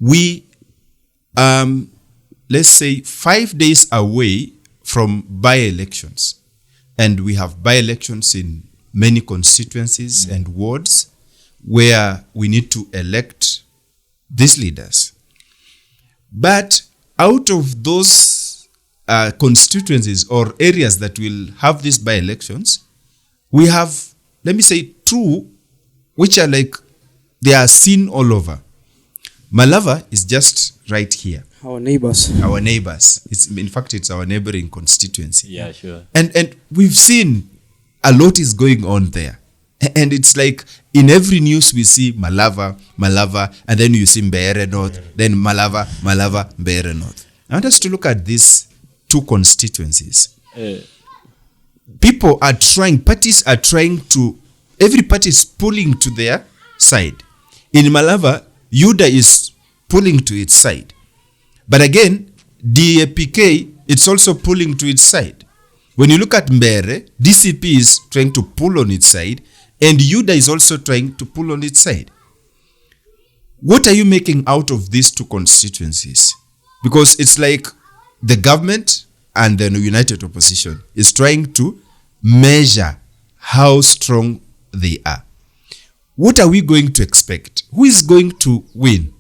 we let's say 5 days away from by-elections, and we have by-elections in many constituencies and wards where we need to elect these leaders. But out of those constituencies or areas that will have these by-elections, we have, let me say, 2 which are like they are seen all over. Malava is just right here. Our neighbors. In fact, it's our neighboring constituency. Yeah, sure. And we've seen a lot is going on there. And it's like in every news we see Malava, and then you see Mbeere North, then Malava, Mbeere North. I want us to look at these 2 constituencies. Parties are trying to, every party is pulling to their side. In Malava, UDA is pulling to its side. But again, DAPK, it's also pulling to its side. When you look at Mbeere, DCP is trying to pull on its side, and UDA is also trying to pull on its side. What are you making out of these 2 constituencies? Because it's like the government and the united opposition is trying to measure how strong they are. What are we going to expect? Who is going to win?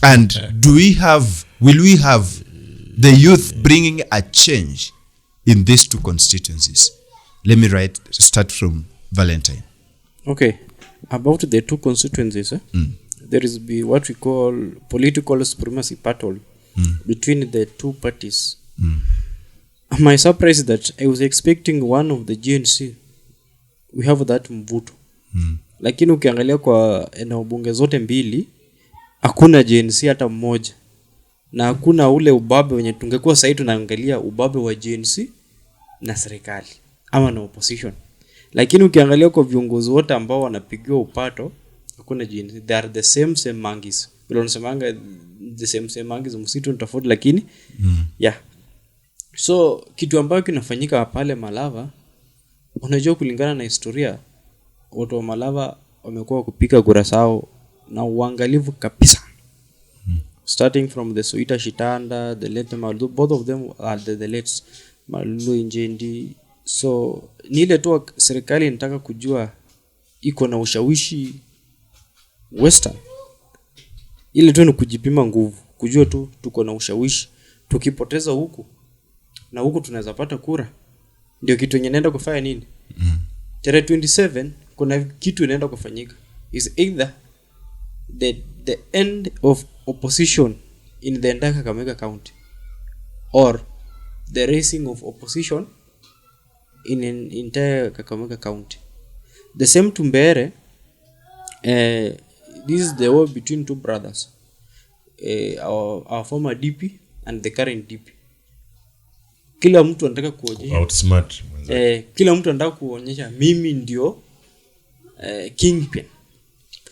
And will we have the youth bringing a change in these 2 constituencies? Let me start from Valentine. Okay. About the 2 constituencies, there is what we call political supremacy battle between the 2 parties. My surprise is that I was expecting one of the GNC. We have that mvuto. Lakini ukiangalia kwa eneo bunge zote mbili, hakuna GNC hata mmoja. Na hakuna ule ubabe wenye tungekuwa sasa tunaangalia ubabe wa GNC na serikali ama na opposition. Lakini ukiangalia kwa viongozi wote ambao wanapigiwa upato, hakuna GNC. They are the same monkeys. Bila unasemanga the same monkeys, msitu ni tofauti lakini yeah. So kitu ambacho kinafanyika pale Malava, unajua kulingana na historia, watu wa Malava wamekuwa kupiga kura zao na uangalifu kabisa. Starting from the Soita Shitanda, the late Malulu, both of them are the late Malulu Injendi. So ni ile tu serikali inataka kujua iko na ushawishi Western. Ile tu ni kujipima nguvu, kujua tu tuko na ushawishi. Tukipoteza huku na huku tunaweza pata kura. Ndio kitu yenye naenda kufanya nini? Tarehe 27 kuna kitu inaenda kufanyika. Is either the end of opposition in the entire Kakamega County or the raising of opposition in an entire Kakamega County. The same to Mbeere, this is the war between 2 brothers, our former DP and the current DP. Kila mtu anataka kuonyesha outsmart. Kila mtu anataka kuonyesha mimi ndio kingpin.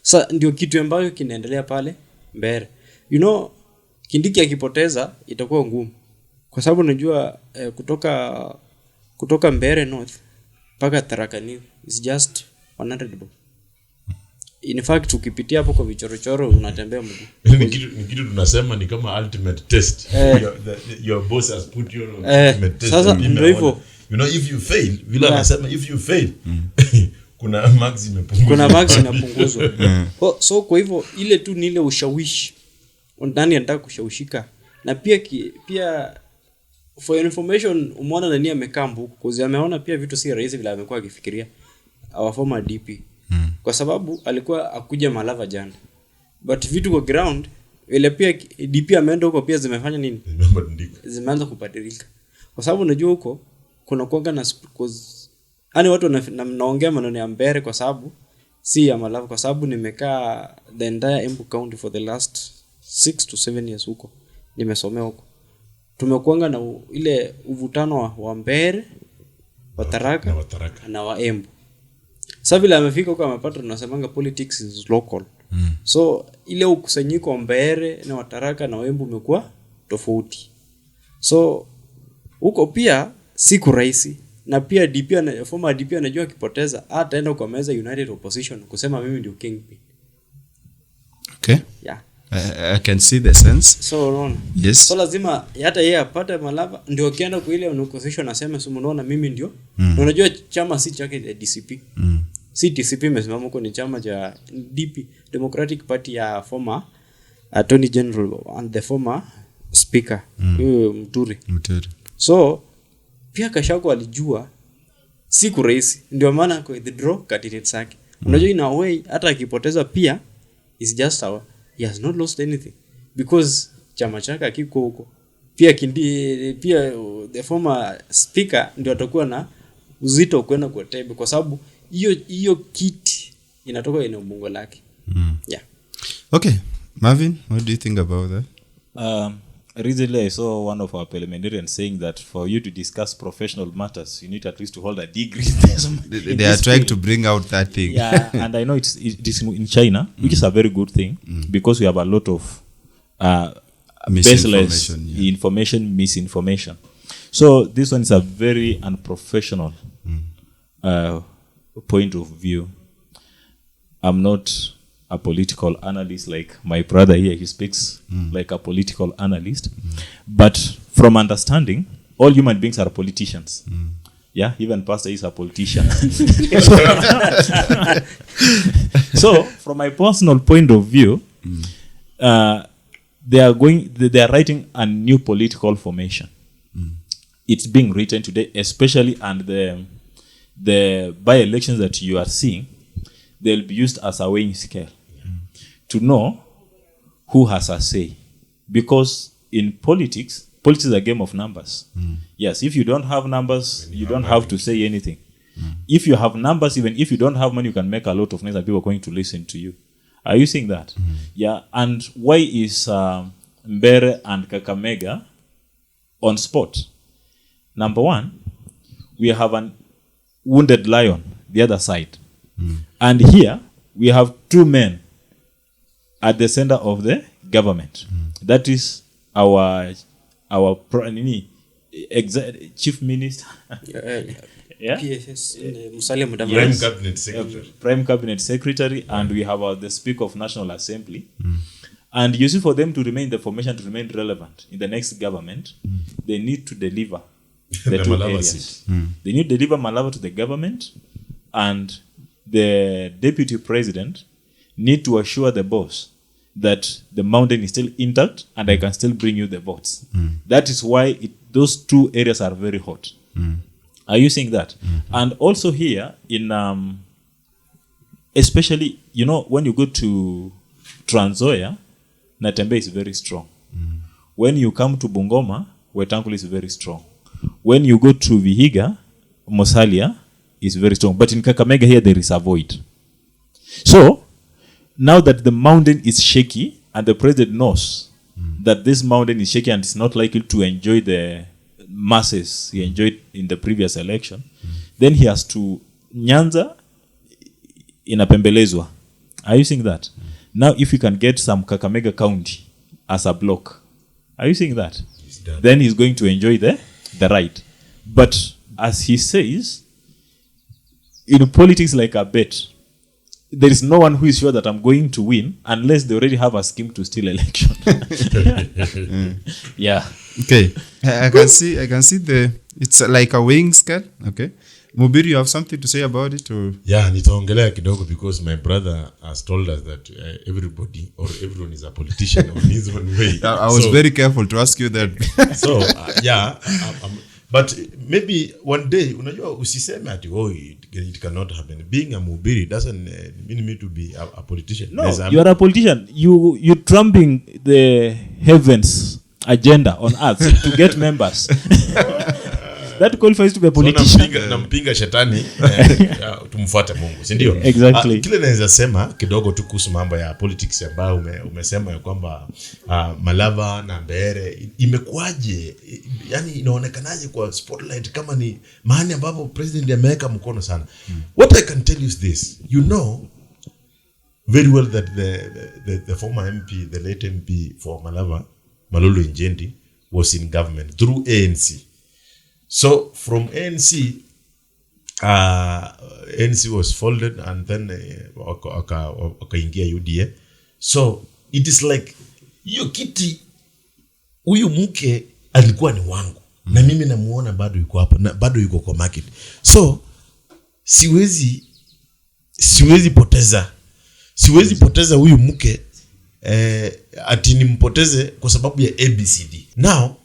Sasa ndio kitu ambacho kinaendelea pale Mbeere. You know, Kindiki akipoteza itakuwa ngumu. Kwa sababu unajua kutoka Mbeere North mpaka Tharaka Nithi is just 100 bob. In fact ukipitia hapo kwa vichorochoro unatembea mguu. Ni kitu tunasema ni kama ultimate test. Your boss has put you on ultimate test. Sasa ndio hivyo. You know, if you fail, vile anasema if you fail, kuna max inapunguzwa. So kwa hivyo ile tu ni ile ushawishi. Ndani anataka kushawishika. Na pia for your information, umeona nani amekaa mbuku kwa ameona pia vitu si rahisi vile amekuwa akifikiria. Our former DP. Kwa sababu alikuwa akuja Malava jana. But vitu kwa ground ile pia DP ameenda huko pia zimefanya nini? Zimeanza kubadilika. Kwa sababu unajua huko kuna kuanga na yani watu naongea maneno ya Mbeere kwa sababu si ya Malava, kwa sababu nimekaa the entire Embu County for the last 6 to 7 years huko. Nimesomea huko. Tumekuanga na ile uvutano wa Mbeere, wa Tharaka na wa Embu. Sasa vile amefika huko amepata tunasemanga politics is local. So ile ukusanyiko wa Mbeere na wa Tharaka na Embu umekuwa tofauti. So huko pia siku rahisi. Na pia former DP anajua akipoteza ataenda kwa meza united opposition kusema mimi ndio kingpin. Okay. Yeah. I can see the sense. So unaona, Yes. so lazima hata yeye apate Malava ndio akienda kwa ile negotiation aseme so unaona mimi ndio na unajua chama si chake DCP si DCP imesimama huko, ni chama cha DP, Democratic Party ya former Attorney General and the former Speaker Mbeere. So pia Gachagua alijua si kurahisi, ndio maana kwa the draw candidates yake. Unajua in a way hata akipoteza pia is just he has not lost anything because chama chake kiko huko. Pia pia the former speaker ndio atakuwa na uzito kwenda kwa tebe kwa sababu hiyo kiti inatoka ina mbungo lake. Yeah. Okay. Marvin, what do you think about that? Recently I saw one of our parliamentarians saying that for you to discuss professional matters, you need at least to hold a degree. They are trying to bring out that thing. Yeah, and I know it is in China, which is a very good thing because we have a lot of baseless information, misinformation. So this one is a very unprofessional point of view. I'm not a political analyst like my brother here. He speaks like a political analyst. But from understanding, all human beings are politicians. Yeah, even pastor is a politician. So, from my personal point of view, they are writing a new political formation. It's being written today, especially and the by-elections that you are seeing, they'll be used as a weighing scale to know who has a say. Because in politics is a game of numbers. Yes, if you don't have numbers, you don't have to say anything. If you have numbers, even if you don't have money, you can make a lot of noise and people are going to listen to you. Are you seeing that? Yeah, and why is Mbeere and Kakamega on spot? Number one, we have an wounded lion, the other side. And here, we have two men at the center of the government. That is our chief minister. Yeah? PSS Musalia Mudavadi. Prime Cabinet Secretary. Prime Cabinet Secretary, and we have the Speaker of National Assembly. And you see, for them to remain the formation, to remain relevant in the next government, they need to deliver the two Malava areas. They need to deliver Malava to the government, and the deputy president need to assure the boss that the mountain is still intact and I can still bring you the votes. That is why those two areas are very hot. Are you seeing that? And also here in especially, you know, when you go to Trans Nzoia, Natembe is very strong. When you come to Bungoma, Wetangula is very strong. When you go to Vihiga, Musalia is very strong. But in Kakamega here, there is a void. So, now that the mountain is shaky, and the president knows that this mountain is shaky and is not likely to enjoy the masses he enjoyed in the previous election, then he has to Nyanza inapembelezwa. Are you seeing that? Now, if you can get some Kakamega County as a block, are you seeing that? Then he's going to enjoy the right. But as he says, in politics like a bet, there is no one who is sure that I'm going to win unless they already have a scheme to steal election. Yeah. Okay. I can see it's like a weighing scale. Okay. Mbeere, you have something to say about it? Or? Yeah, nitaongelea kidogo because my brother has told us that everybody or everyone is a politician on his own way. I was very careful to ask you that. So, yeah, but maybe one day, unajua usiseme ati it cannot happen. Being a Mbeere doesn't mean me to be a politician. No, you are a politician. You're trumping the heavens agenda on earth to get members. That qualifies to be a politician. So nampinga shetani tumfuate Mungu, si ndio? Exactly. Kile naweza sema kidogo tu kuhusu mambo ya politics ambayo umesema ya kwamba Malava na Mbeere imekuaje, yani inaonekanaje kwa spotlight kama ni mahali ambapo president ameweka mkono sana. What I can tell you is this, you know very well that the former MP, the late MP for Malava, Malolo Injendi, was in government through ANC. So from ANC, ANC was folded and then wakaingia UDA. So it is like hiyo kiti huyu mke alikuwa ni wangu na mimi namuona bado yuko hapo na bado yuko kwa market, so siwezi poteza huyu mke ati nimpoteze kwa sababu ya ABCD. Now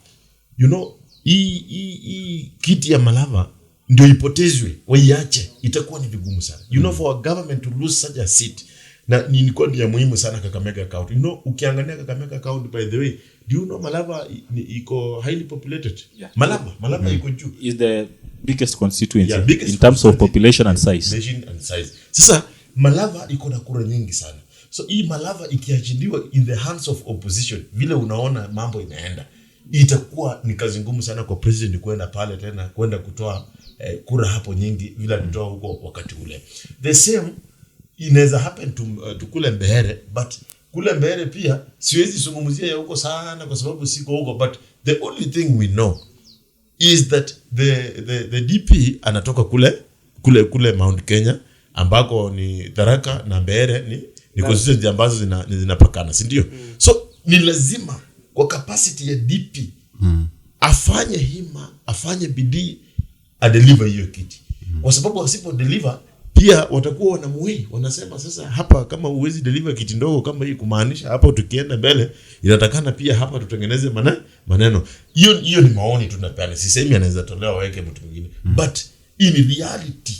you know hii kiti ya Malava ndio ipotezwe waiache, itakuwa ni vigumu sana, you know, for a government to lose such a seat. Na nilikuwa ni ya muhimu sana Kakamega County. You know, ukiangalia Kakamega County, by the way, do you know Malava iko highly populated? Yeah. Malava iko juu. Is the biggest constituency biggest in terms of population and size. Sasa Malava iko na kura nyingi sana. So hii Malava ikiachiliwa in the hands of opposition, vile unaona mambo inaenda, itakuwa ni kazi ngumu sana kwa president kwenda pale tena kwenda kutoa kura hapo nyingi vile alitoa huko wakati ule. The same inaweza happen to kule Mbeere, but kule Mbeere pia siwezi zungumzia ya huko sana kwa sababu siko huko, but the only thing we know is that the DP anatoka kule Mount Kenya ambako ni Tharaka na Mbeere ni constituency ambazo zinapakana, si ndio? So ni lazima kwa capacity ya DP afanye hima, afanye bidii, adeliver hiyo kiti, kwa sababu asipo deliver pia watakuwa wanamuhei, wanasema sasa hapa kama uwezi deliver kiti ndogo kama hii, kumaanisha hapa tukienda mbele inatakana pia hapa tutengeneze maneno. Hiyo ni maoni tunapeana, sisemi anaweza tolewa weke mtu mwingine, but in reality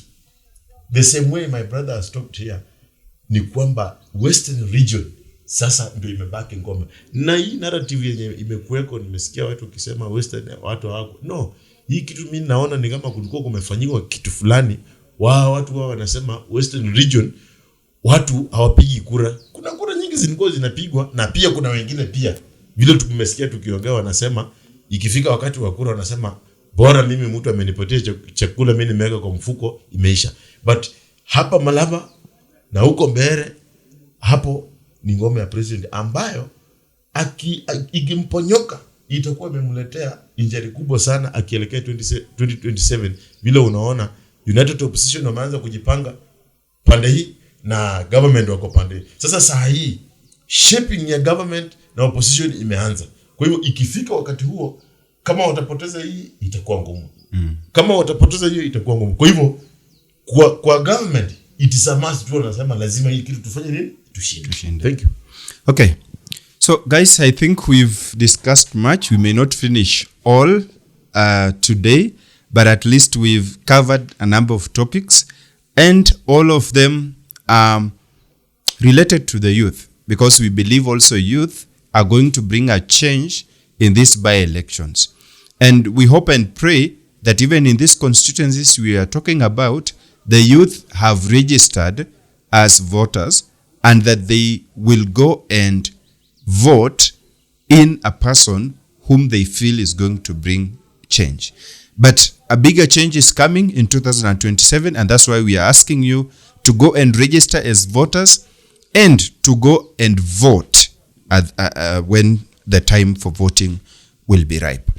the same way my brother has talked here ni kwamba Western region sasa ndio imebaki ngome, na hii narrative yenye imekuweko, nimesikia watu wakisema Western watu hawako, no, hii kitu mimi naona ni kama kulikuwa kumefanywa kitu fulani. Watu wao wanasema Western region watu hawapigi kura. Kuna kura nyingi zilikuwa zinapigwa, na pia kuna wengine pia vile tumesikia tukiongea wanasema ikifika wakati wa kura wanasema bora mimi mtu amenipotea chakula mimi nimeweka kwa mfuko imeisha. But hapa Malava na huko Mbeere hapo ni ngome ya president ambayo ikimponyoka itakuwa imemletea injury kubwa sana akielekea 2027. Vile unaona United Opposition wameanza kujipanga pande hii na government wako pande hii. Sasa saa hii shaping ya government na opposition imeanza. Kwa hivyo ikifika wakati huo kama watapoteza hii itakuwa ngumu. Kama watapoteza hiyo itakuwa ngumu. Kwa hivyo kwa government it is a must, tu wanasema lazima hii kitu tufanye nini? Tushinde. Thank you. Okay. So guys, I think we've discussed much. We may not finish all today, but at least we've covered a number of topics, and all of them are related to the youth, because we believe also youth are going to bring a change in these by-elections. And we hope and pray that even in these constituencies we are talking about, the youth have registered as voters and that they will go and vote in a person whom they feel is going to bring change. But a bigger change is coming in 2027, and that's why we are asking you to go and register as voters and to go and vote when the time for voting will be ripe.